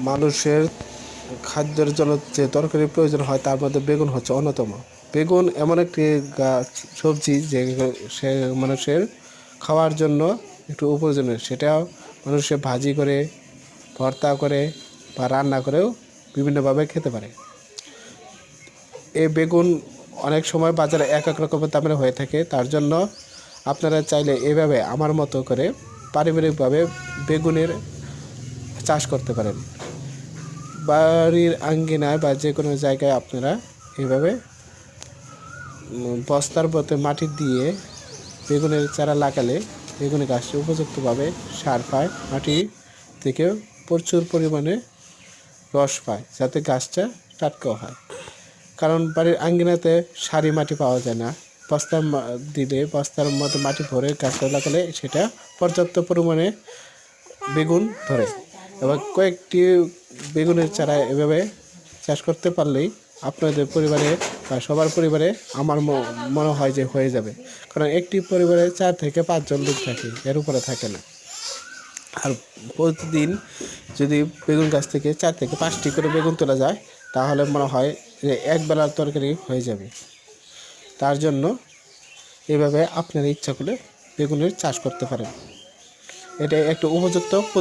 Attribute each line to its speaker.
Speaker 1: মানুষের খাদ্যের জন্য যে তরকারির প্রয়োজন হয় তার মধ্যে বেগুন হচ্ছে অন্যতম। বেগুন এমন একটি গাছ সবজি যে সে মানুষের খাওয়ার জন্য একটু উপযোজনীয়। সেটাও মানুষে ভাজি করে, ভর্তা করে বা রান্না করেও বিভিন্নভাবে খেতে পারে। এই বেগুন অনেক সময় বাজারে এক এক রকমের দামের হয়ে থাকে। তার জন্য আপনারা চাইলে এভাবে আমার মতো করে পারিবারিকভাবে বেগুনের চাষ করতে পারেন। বাড়ির আঙ্গিনায় বা যে কোনো জায়গায় আপনারা এভাবে বস্তার মধ্যে মাটি দিয়ে বেগুনের চারা লাগালে বেগুনের গাছটি উপযুক্তভাবে সার পায়, মাটি থেকে প্রচুর পরিমাণে রস পায়, যাতে গাছটা টাটকাও হয়। কারণ বাড়ির আঙ্গিনাতে সারি মাটি পাওয়া যায় না। বস্তা দিলে বস্তার মধ্যে মাটি ভরে গাছটা লাগালে সেটা পর্যাপ্ত পরিমাণে বেগুন ধরে। এবং কয়েকটি বেগুনের চারা এভাবে চাষ করতে পারলেই আপনাদের পরিবারে বা সবার পরিবারে আমার মনে হয় যে হয়ে যাবে। কারণ একটি পরিবারে 4 থেকে 5 জন লোক থাকে, এর উপরে থাকে না। আর প্রতিদিন যদি বেগুন গাছ থেকে 4 থেকে 5টি করে বেগুন তোলা যায় তাহলে মনে হয় যে এক বেলার তরকারি হয়ে যাবে। তার জন্য এভাবে আপনারা ইচ্ছা করলে বেগুনের চাষ করতে পারেন। এটা একটা উপযুক্ত